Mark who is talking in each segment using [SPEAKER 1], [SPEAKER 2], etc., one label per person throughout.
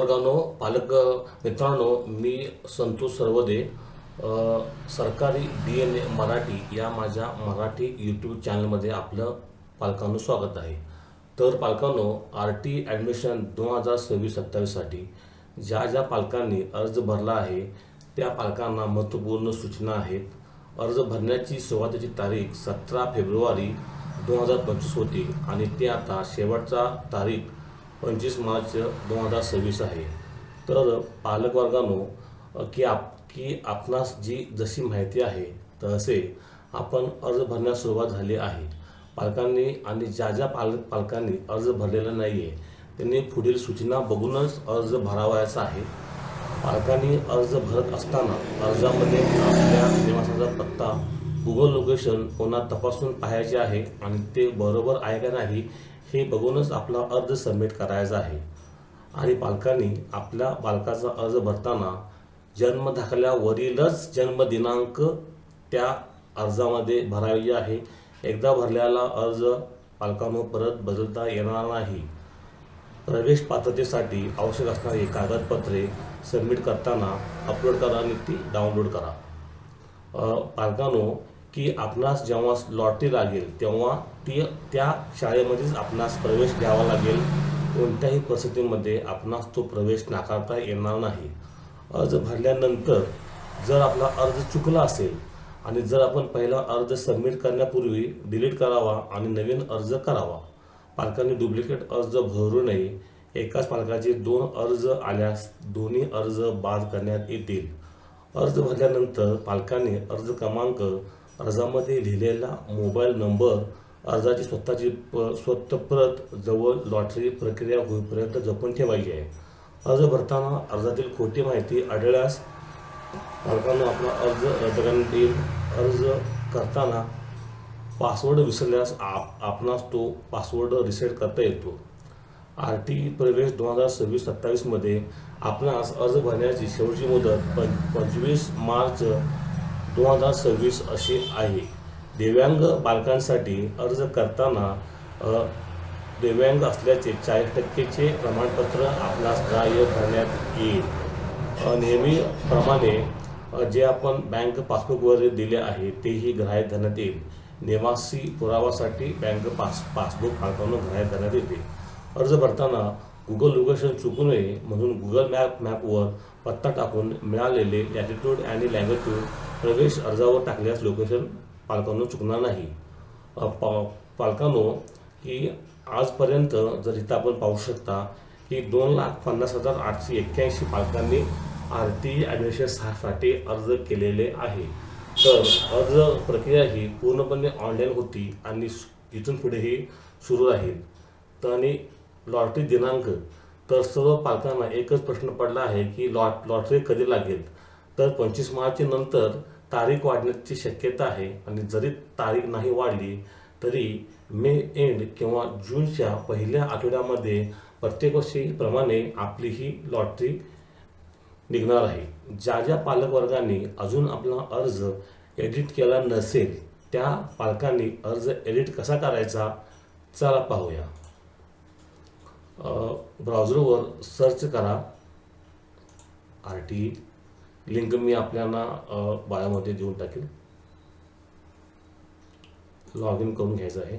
[SPEAKER 1] वर्गानो पालक मित्रांनो, मी संतोष सरवदे सरकारी DNA मराठी या माझ्या मराठी यूट्यूब चॅनलमध्ये आपलं पालकांनो स्वागत आहे. तर पालकांनो, RT ॲडमिशन 2026-27साठी ज्या ज्या पालकांनी अर्ज भरला आहे त्या पालकांना महत्त्वपूर्ण सूचना आहेत. अर्ज भरण्याची सुरुवातीची तारीख 17 फेब्रुवारी 2025 होती आणि ते आता शेवटचा तारीख 25 मार्च 2026 आहे. तर पालक वर्गानो की आपणास जशी माहिती आहे तसे आपण अर्ज भरण्यास सुरुवात झाली आहे. पालकांनी आणि ज्या पालकांनी अर्ज भरलेला नाही आहे त्यांनी पुढील सूचना बघूनच अर्ज भरावायचा आहे. पालकांनी अर्ज भरत असताना अर्जामध्ये आपल्या निवासाचा पत्ता गुगल लोकेशन पुन्हा तपासून पाहायचे आहे आणि ते बरोबर आहे का नाही हे बघूनच आपला अर्ज सबमिट करायचा आहे. आणि पालकांनी आपल्या बालकाचा अर्ज भरताना जन्मदाखल्यावरीलच जन्मदिनांक त्या अर्जामध्ये भरायचे आहे. एकदा भरलेला अर्ज पालकांनो परत बदलता येणार नाही. प्रवेश पात्रतेसाठी आवश्यक असणारी कागदपत्रे सबमिट करताना अपलोड करा आणि ती डाउनलोड करा. पालकांनो, की आपणास जेव्हा लॉटरी लागेल तेव्हा त्या शाळेमध्येच आपणास प्रवेश घ्यावा लागेल. कोणत्याही परिस्थितीमध्ये आपणास तो प्रवेश नाकारता येणार नाही. अर्ज भरल्यानंतर जर आपला अर्ज चुकला असेल आणि जर आपण पहिला अर्ज सबमिट करण्यापूर्वी डिलीट करावा आणि नवीन अर्ज करावा. पालकांनी डुप्लिकेट अर्ज भरू नये. एकाच पालकाचे 2 अर्ज आल्यास दोन्ही अर्ज बाद करण्यात येतील. अर्ज भरल्यानंतर पालकांनी अर्ज क्रमांक, अर्जामध्ये लिहिलेला मोबाईल नंबर, अर्जाची स्वतःची प्रत जवळ लॉटरी प्रक्रिया होईपर्यंत जपून ठेवायची आहे. अर्ज भरताना अर्जातील खोटी माहिती आढळल्यास पालकांना आपला अर्ज रद्द करण्यात येईल. अर्ज करताना पासवर्ड विसरल्यास आपणास तो पासवर्ड रिसेट करता येतो. RT प्रवेश 2026-27मध्ये आपणास अर्ज भरण्याची शेवटची मुदत 25 मार्च 2026 अशी आहे. दिव्यांग बालकांसाठी अर्ज करताना दिव्यांग असल्याचे 40% प्रमाणपत्र आपणास ग्राह्य धरण्यात येईल. नेहमीप्रमाणे जे आपण बँक पासबुकवर दिले आहे तेही ग्राह्य धरण्यात येईल. निवासी पुरावासाठी बँक पासबुक पालकांना ग्राह्य धरण्यात येते. अर्ज भरताना गुगल लोकेशन चुकू नये म्हणून गुगल मॅपवर पत्ता टाकून मिळालेले लॅटिट्यूड आणि लँगिट्यूड प्रवेश अर्जावर टाकल्यास लोकेशन पालकांना चुकणार नाही. पालकांनो, की आजपर्यंत जर इथं आपण पाहू शकता की 2,50,881 पालकांनी RT ॲडमिशनसाठी अर्ज केलेले आहे. तर अर्ज प्रक्रिया ही पूर्णपणे ऑनलाईन होती आणि इथून पुढेही सुरू राहील. तर आणि लॉटरी दिनांक, तर सर्व पालकांना एकच प्रश्न पडला आहे की लॉटरी कधी लागेल. तर 25 मार्च नंतर तारीख वाढण्याची शक्यता आहे आणि जरी तारीख नाही वाढली तरी मे एंड किंवा जूनच्या पहिल्या आठवड्यामध्ये प्रत्येक वर्षीप्रमाणे आपली ही लॉटरी निघणार आहे. ज्या पालक वर्गांनी अजून आपला अर्ज एडिट केला नसेल त्या पालकांनी अर्ज एडिट कसा करायचा चला पाहूया. ब्राउझरवर सर्च करा RT. लिंक मी आपल्याला बायोमध्ये देऊन टाकेल. लॉग इन करून घ्यायचं आहे.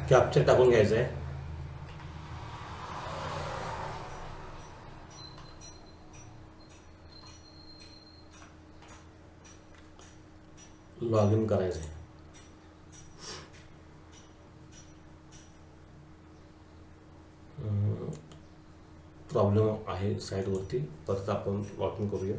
[SPEAKER 1] कॅप्चर टाकून घ्यायचं आहे. लॉग इन करायचं आहे. प्रॉब्लेम आहे साईटवरती, परत आपण लॉग इन करूया.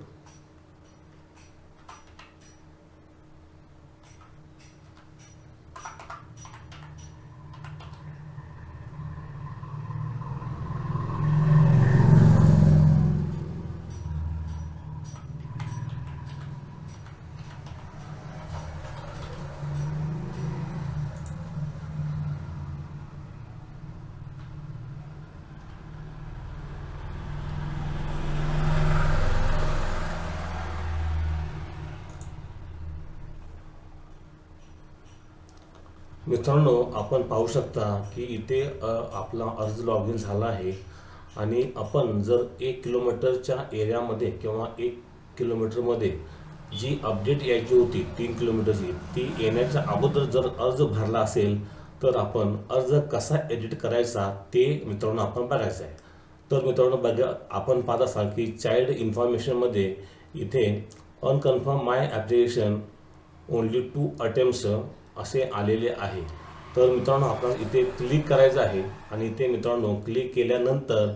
[SPEAKER 1] मित्रांनो, आपण पाहू शकता की इथे आपला अर्ज लॉग इन झाला आहे आणि आपण जर 1 किलोमीटरच्या एरियामध्ये किंवा 1 किलोमीटरमध्ये जी अपडेट यायची होती 3 किलोमीटरची, ती येण्याच्या अगोदर जर अर्ज भरला असेल तर आपण अर्ज कसा एडिट करायचा ते मित्रांनो आपण बघायचं आहे. तर मित्रांनो बघा, आपण पाहत असाल की चाइल्ड इन्फॉर्मेशनमध्ये इथे अनकन्फर्म माय ॲप्लिकेशन ओनली 2 अटेम्प्ट्स असे आलेले आहे. तर मित्रांनो आपल्याला इथे क्लिक करायचं आहे आणि इथे मित्रांनो क्लिक केल्यानंतर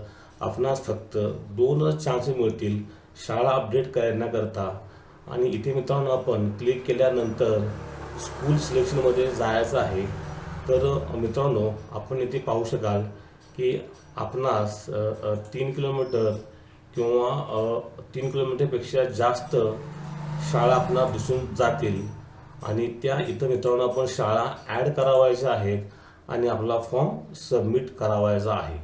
[SPEAKER 1] आपणास फक्त 2 चान्स मिळतील शाळा अपडेट करण्याकरता. आणि इथे मित्रांनो आपण क्लिक केल्यानंतर स्कूल सिलेक्शनमध्ये जायचं आहे. तर मित्रांनो आपण इथे पाहू शकाल की आपणास 3 किलोमीटर किंवा 3 किलोमीटरपेक्षा जास्त शाळा आपणास दिसून जातील आणि त्या इथं मित्रांनो आपण शाळा ॲड करावायच्या आहेत आणि आपला फॉर्म सबमिट करावायचा आहे.